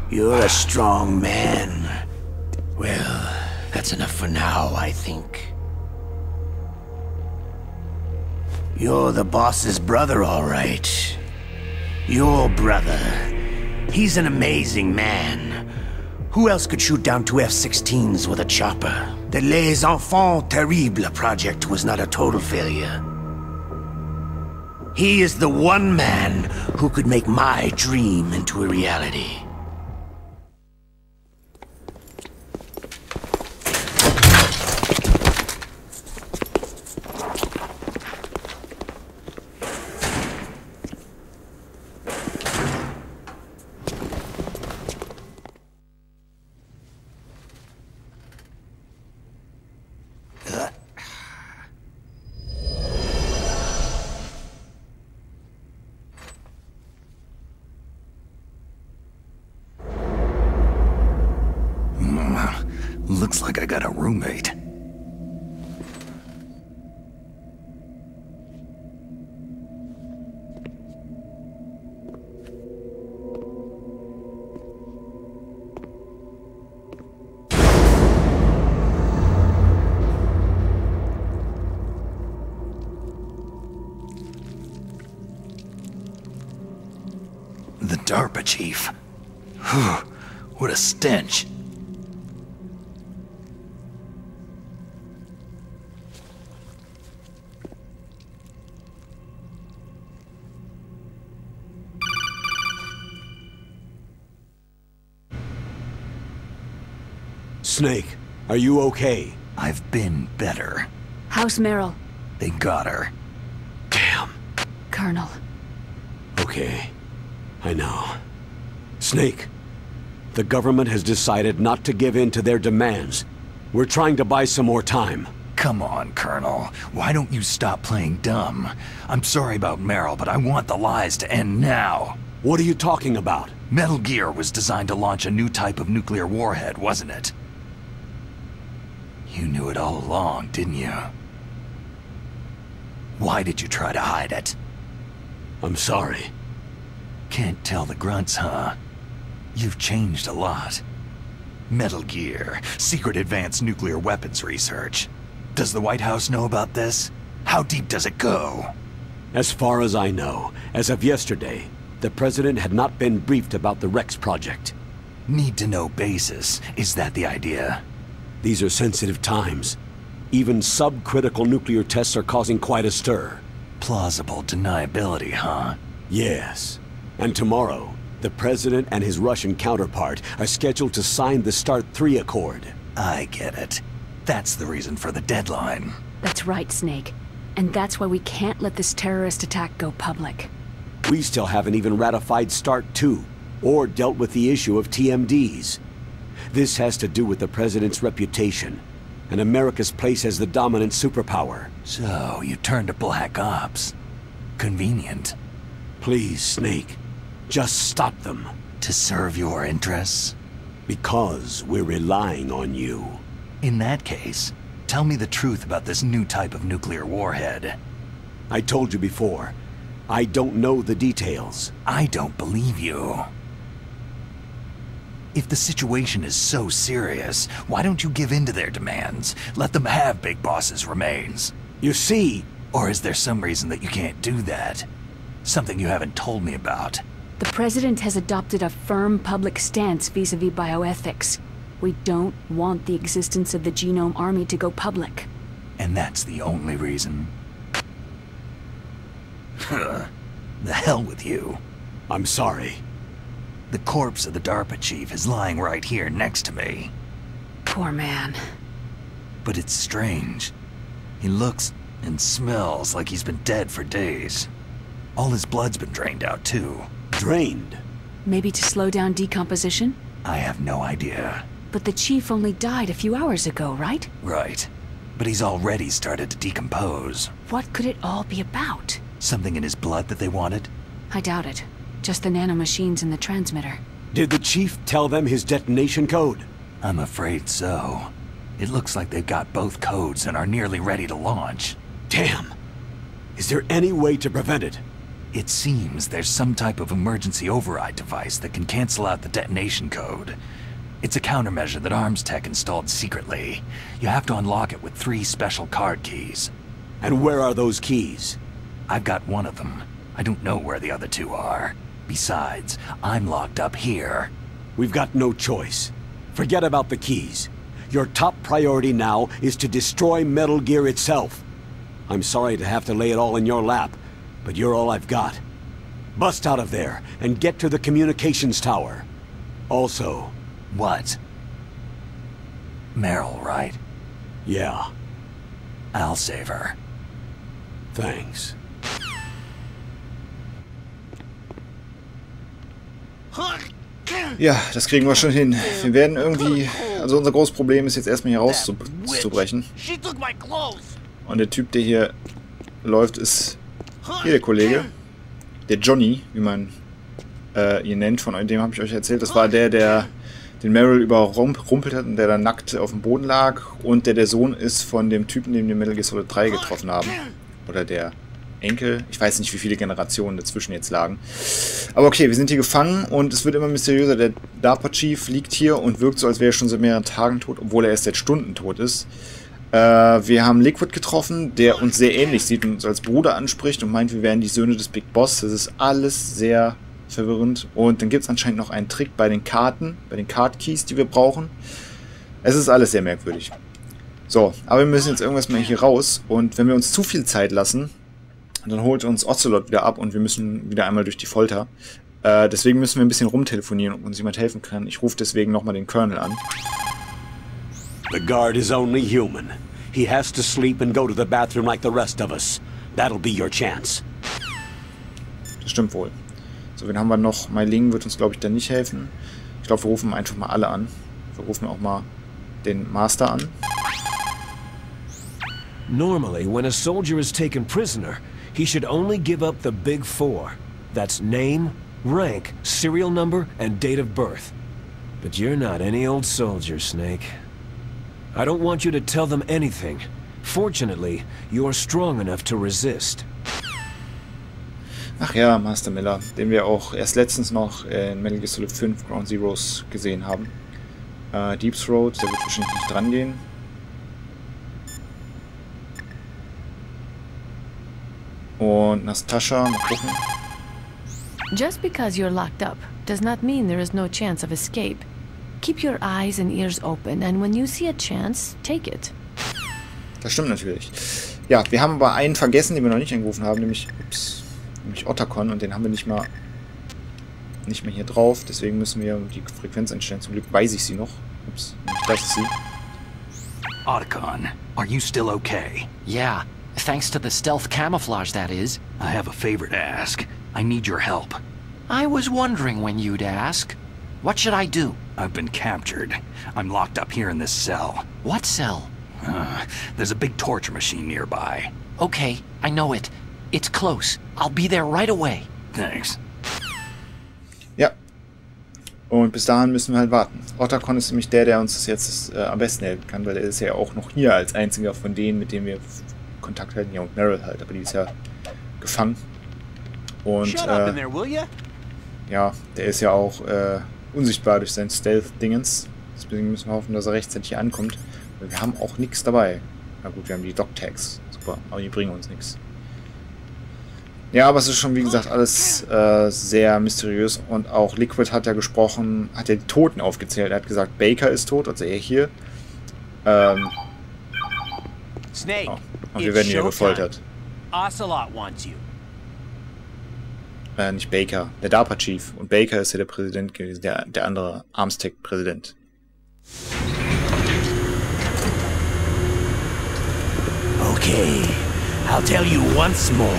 You're a strong man. Well, that's enough for now, I think. You're the boss's brother, all right. Your brother. He's an amazing man. Who else could shoot down 2 F-16s with a chopper? The Les Enfants Terribles project was not a total failure. He is the one man who could make my dream into a reality. Looks like I got a roommate. The DARPA chief. Whew, what a stench. Snake, are you okay? I've been better. How's Meryl? They got her. Damn. Colonel. Okay. I know. Snake, the government has decided not to give in to their demands. We're trying to buy some more time. Come on, Colonel. Why don't you stop playing dumb? I'm sorry about Meryl, but I want the lies to end now. What are you talking about? Metal Gear was designed to launch a new type of nuclear warhead, wasn't it? You knew it all along, didn't you? Why did you try to hide it? I'm sorry. Can't tell the grunts, huh? You've changed a lot. Metal Gear, secret advanced nuclear weapons research. Does the White House know about this? How deep does it go? As far as I know, as of yesterday, the President had not been briefed about the Rex project. Need-to-know basis. Is that the idea? These are sensitive times. Even subcritical nuclear tests are causing quite a stir. Plausible deniability, huh? Yes. And tomorrow, the President and his Russian counterpart are scheduled to sign the START 3 Accord. I get it. That's the reason for the deadline. That's right, Snake. And that's why we can't let this terrorist attack go public. We still haven't even ratified START 2, or dealt with the issue of TMDs. This has to do with the President's reputation, and America's place as the dominant superpower. So, you turned to Black Ops. Convenient. Please, Snake, just stop them. To serve your interests? Because we're relying on you. In that case, tell me the truth about this new type of nuclear warhead. I told you before, I don't know the details. I don't believe you. If the situation is so serious, why don't you give in to their demands? Let them have Big Boss's remains. You see... Or is there some reason that you can't do that? Something you haven't told me about. The President has adopted a firm public stance vis-à-vis bioethics. We don't want the existence of the Genome Army to go public. And that's the only reason? The hell with you. I'm sorry. The corpse of the DARPA chief is lying right here next to me. Poor man. But it's strange. He looks and smells like he's been dead for days. All his blood's been drained out too. Drained? Maybe to slow down decomposition? I have no idea. But the chief only died a few hours ago, right? Right. But he's already started to decompose. What could it all be about? Something in his blood that they wanted? I doubt it. Just the nanomachines in the transmitter. Did the chief tell them his detonation code? I'm afraid so. It looks like they've got both codes and are nearly ready to launch. Damn! Is there any way to prevent it? It seems there's some type of emergency override device that can cancel out the detonation code. It's a countermeasure that Arms Tech installed secretly. You have to unlock it with 3 special card keys. And where are those keys? I've got one of them. I don't know where the other 2 are. Besides, I'm locked up here. We've got no choice. Forget about the keys. Your top priority now is to destroy Metal Gear itself. I'm sorry to have to lay it all in your lap, but you're all I've got. Bust out of there and get to the communications tower. Also... What? Meryl, right? Yeah. I'll save her. Thanks. Ja, das kriegen wir schon hin. Wir werden irgendwie... Also unser großes Problem ist jetzt erstmal hier rauszubrechen. Und der Typ, der hier läuft, ist hier der Kollege. Der Johnny, wie man ihn nennt. Von dem habe ich euch erzählt. Das war der den Meryl überrumpelt hat und der dann nackt auf dem Boden lag. Und der Sohn ist von dem Typen, den wir Metal Gear Solid 3 getroffen haben. Oder der Enkel. Ich weiß nicht, wie viele Generationen dazwischen jetzt lagen. Aber okay, wir sind hier gefangen und es wird immer mysteriöser. Der DARPA-Chief liegt hier und wirkt so, als wäre er schon seit mehreren Tagen tot, obwohl er erst seit Stunden tot ist. Wir haben Liquid getroffen, der uns sehr ähnlich sieht und uns als Bruder anspricht und meint, wir wären die Söhne des Big Boss. Das ist alles sehr verwirrend. Und dann gibt es anscheinend noch einen Trick bei den Karten, bei den Card-Keys, die wir brauchen. Es ist alles sehr merkwürdig. So, aber wir müssen jetzt irgendwas mal hier raus. Und wenn wir uns zu viel Zeit lassen, dann holt uns Ocelot wieder ab und wir müssen wieder einmal durch die Folter. Deswegen müssen wir ein bisschen rumtelefonieren, ob uns jemand helfen kann. Ich rufe deswegen nochmal den Colonel an. The guard is only human. He has to sleep and go to the bathroom like the rest of us. That'll be your chance. Das stimmt wohl. So, wen haben wir noch? Mai Ling wird uns, glaube ich, dann nicht helfen. Ich glaube, wir rufen einfach mal alle an. Wir rufen auch mal den Master an. Normally, when a soldier is taken prisoner, he should only give up the big 4. That's name, rank, serial number, and date of birth. But you're not any old soldier, Snake. I don't want you to tell them anything. Fortunately, you're strong enough to resist. Ach ja, Master Miller, den wir auch erst letztens noch in Metal Gear Solid 5 Ground Zeroes gesehen haben. Deep Throat, der wird wahrscheinlich nicht dran gehen. Und Nastascha, mal gucken. Just because you're locked up does not mean there is no chance of escape. Keep your eyes and ears open, and when you see a chance, take it. Das stimmt natürlich. Ja, wir haben aber einen vergessen, den wir noch nicht angerufen haben, nämlich Otacon, und den haben wir nicht mehr hier drauf. Deswegen müssen wir die Frequenz einstellen. Zum Glück weiß ich sie noch. Ups, das ist sie. Otacon, are you still okay? Yeah, thanks to the stealth camouflage, that is. I have a favor to ask. I need your help. I was wondering when you'd ask. What should I do? I've been captured. I'm locked up here in this cell. What cell? There's a big torture machine nearby. Okay, I know it. It's close. I'll be there right away. Thanks. Ja. Und bis dahin müssen wir halt warten. Otacon ist nämlich der uns das jetzt am besten helfen kann, weil er ist ja auch noch hier als einziger von denen, mit denen wir Kontakt halten. Ja, und Meryl halt, aber die ist ja gefangen. Und ja, der ist ja auch unsichtbar durch sein Stealth-Dingens. Deswegen müssen wir hoffen, dass er rechtzeitig hier ankommt. Weil wir haben auch nichts dabei. Na gut, wir haben die Doc-Tags. Super, aber die bringen uns nichts. Ja, aber es ist schon, wie gesagt, alles sehr mysteriös. Und auch Liquid hat ja gesprochen, hat ja die Toten aufgezählt. Er hat gesagt, Baker ist tot, also er hier. Snake, oh, und wir werden hier gefoltert. Ocelot wants you. Nicht Baker, der DARPA-Chief. Und Baker ist ja der Präsident gewesen, der andere Arms-Tech-Präsident. Okay, I'll tell you once more.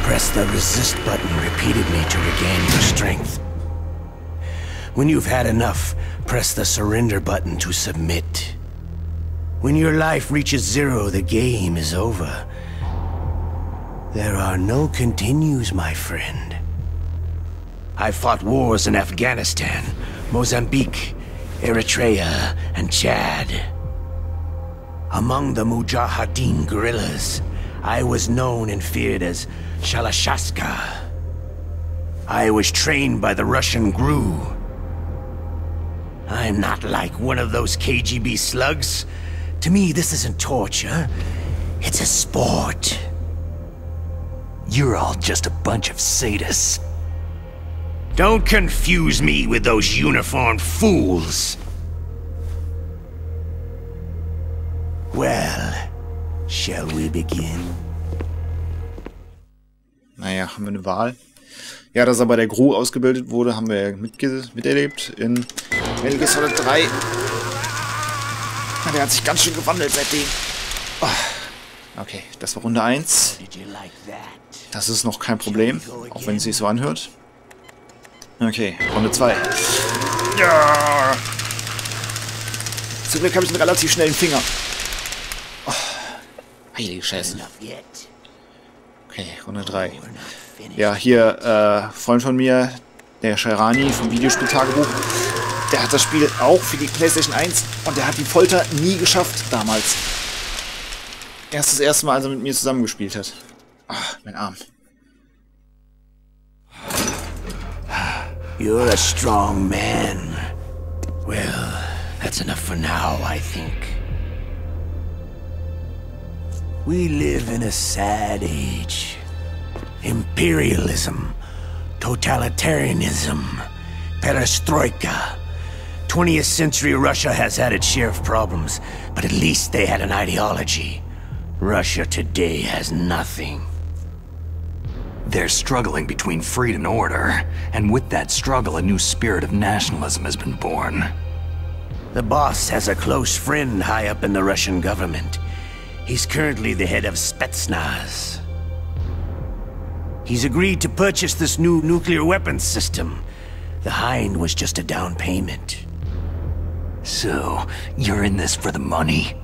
Press the resist button repeatedly to regain your strength. When you've had enough, press the surrender button to submit. When your life reaches 0, the game is over. There are no continues, my friend. I fought wars in Afghanistan, Mozambique, Eritrea, and Chad. Among the Mujahideen guerrillas, I was known and feared as Shalashashka. I was trained by the Russian GRU. I'm not like one of those KGB slugs. To me, this isn't torture. It's a sport. You're all just a bunch of sadists. Don't confuse me with those uniformed fools. Well, shall we begin? Naja, haben wir eine Wahl. Ja, dass er bei der GRU ausgebildet wurde, haben wir miterlebt in Metal Gear Solid 3. Ja, der hat sich ganz schön gewandelt seitdem. Oh. Okay, das war Runde 1. Das ist noch kein Problem, auch wenn es sich so anhört. Okay, Runde 2. Ja! Zum Glück habe ich einen relativ schnellen Finger. Oh, heilige Scheiße. Okay, Runde 3. Ja, hier, Freund von mir, der Shairani vom Videospieltagebuch, der hat das Spiel auch für die PlayStation 1 und der hat die Folter nie geschafft damals. Erst das erste Mal, als er mit mir zusammengespielt hat. Ach, mein Arm. You're a strong man. Well, that's enough for now, I think. We live in a sad age. Imperialism, totalitarianism, perestroika. 20th century Russia has had its share of problems, but at least they had an ideology. Russia today has nothing. They're struggling between freedom and order, and with that struggle, a new spirit of nationalism has been born. The boss has a close friend high up in the Russian government. He's currently the head of Spetsnaz. He's agreed to purchase this new nuclear weapons system. The Hind was just a down payment. So, you're in this for the money?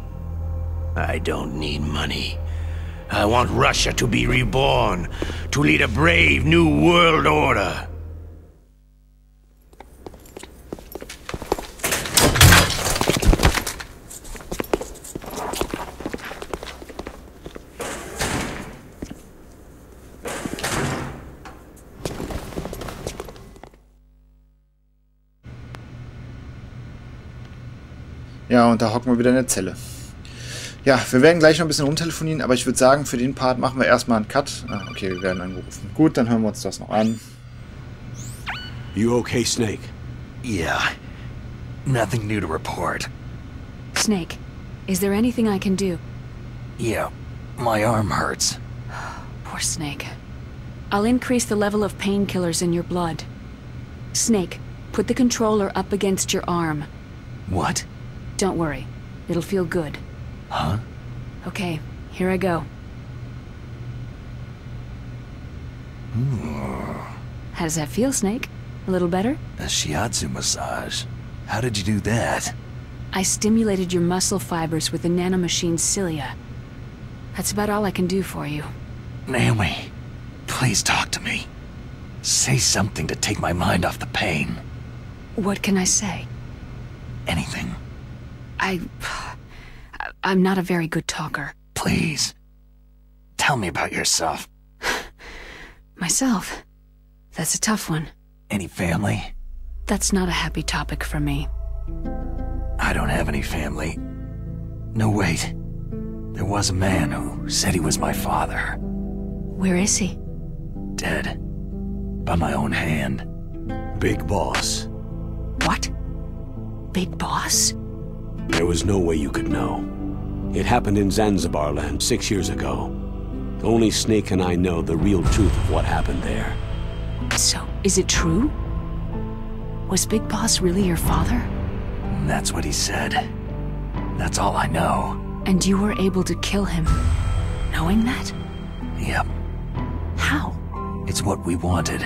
I don't need money. I want Russia to be reborn, to lead a brave new world order. Ja, und da hocken wir wieder in der Zelle. Ja, wir werden gleich noch ein bisschen rumtelefonieren, aber ich würde sagen, für den Part machen wir erstmal einen Cut. Ah, okay, wir werden angerufen. Gut, dann hören wir uns das noch an. You okay, Snake? Yeah. Nothing new to report. Snake, is there anything I can do? Yeah, my arm hurts. Poor Snake. I'll increase the level of painkillers in your blood. Snake, put the controller up against your arm. What? Don't worry. It'll feel good. Huh? Okay, here I go. How does that feel, Snake? A little better? A shiatsu massage. How did you do that? I stimulated your muscle fibers with the nanomachine's cilia. That's about all I can do for you. Naomi, please talk to me. Say something to take my mind off the pain. What can I say? Anything. I'm not a very good talker. Please. Tell me about yourself. Myself? That's a tough one. Any family? That's not a happy topic for me. I don't have any family. No, wait. There was a man who said he was my father. Where is he? Dead. By my own hand. Big Boss. What? Big Boss? There was no way you could know. It happened in Zanzibar land 6 years ago. Only Snake and I know the real truth of what happened there. So, is it true? Was Big Boss really your father? That's what he said. That's all I know. And you were able to kill him, knowing that? Yep. How? It's what we wanted.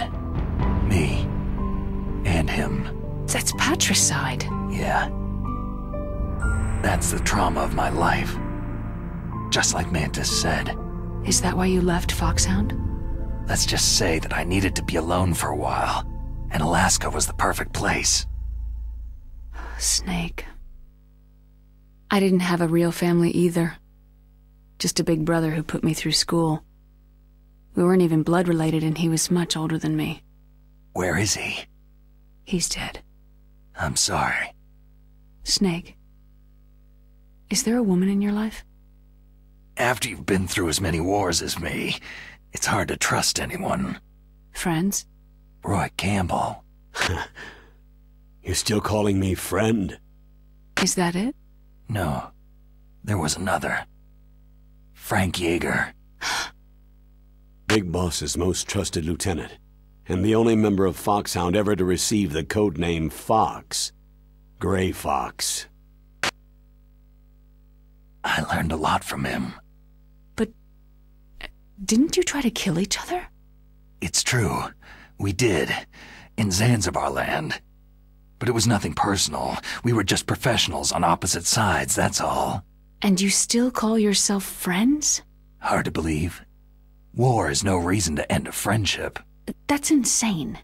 Me. And him. That's patricide. Yeah. That's the trauma of my life. Just like Mantis said. Is that why you left Foxhound? Let's just say that I needed to be alone for a while, and Alaska was the perfect place. Snake. I didn't have a real family either. Just a big brother who put me through school. We weren't even blood related and he was much older than me. Where is he? He's dead. I'm sorry. Snake, is there a woman in your life? After you've been through as many wars as me, it's hard to trust anyone. Friends? Roy Campbell. You're still calling me friend? Is that it? No, there was another. Frank Yeager. Big Boss's most trusted lieutenant, and the only member of Foxhound ever to receive the code name Fox. Gray Fox. I learned a lot from him. But didn't you try to kill each other? It's true. We did. In Zanzibar land. But it was nothing personal. We were just professionals on opposite sides, that's all. And you still call yourself friends? Hard to believe. War is no reason to end a friendship. That's insane.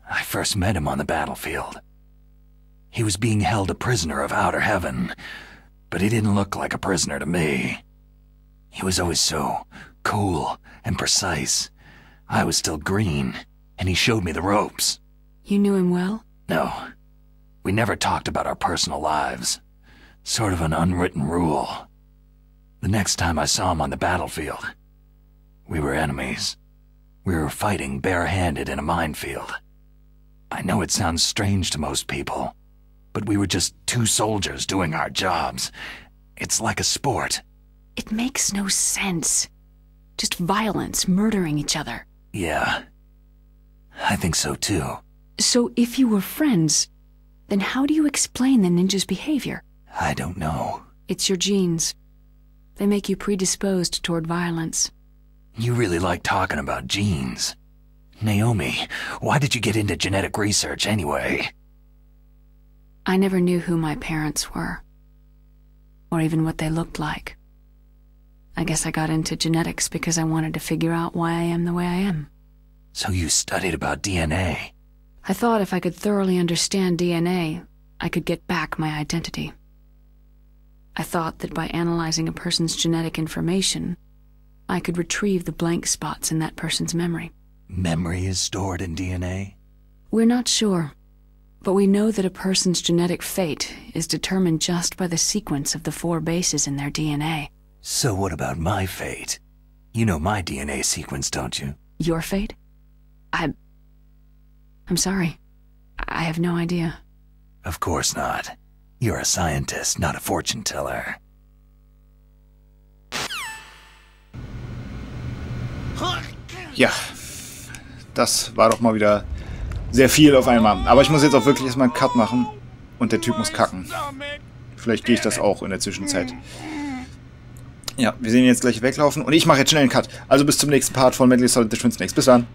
I first met him on the battlefield. He was being held a prisoner of outer heaven, but he didn't look like a prisoner to me. He was always so cool and precise. I was still green, and he showed me the ropes. You knew him well? No. We never talked about our personal lives. Sort of an unwritten rule. The next time I saw him on the battlefield, we were enemies. We were fighting barehanded in a minefield. I know it sounds strange to most people, but we were just two soldiers doing our jobs. It's like a sport. It makes no sense. Just violence, murdering each other. Yeah. I think so too. So if you were friends, then how do you explain the ninja's behavior? I don't know. It's your genes. They make you predisposed toward violence. You really like talking about genes. Naomi, why did you get into genetic research anyway? I never knew who my parents were, or even what they looked like. I guess I got into genetics because I wanted to figure out why I am the way I am. So you studied about DNA? I thought if I could thoroughly understand DNA, I could get back my identity. I thought that by analyzing a person's genetic information, I could retrieve the blank spots in that person's memory. Memory is stored in DNA? We're not sure, but we know that a person's genetic fate is determined just by the sequence of the 4 bases in their DNA. So what about my fate? You know my DNA sequence, don't you? Your fate? I'm sorry. I have no idea. Of course not. You're a scientist, not a fortune teller. Ja, das war doch mal wieder sehr viel auf einmal. Aber ich muss jetzt auch wirklich erstmal einen Cut machen und der Typ muss kacken. Vielleicht gehe ich das auch in der Zwischenzeit. Ja, wir sehen ihn jetzt gleich weglaufen und ich mache jetzt schnell einen Cut. Also bis zum nächsten Part von Metal Gear Solid: The Twin Snakes. Bis dann.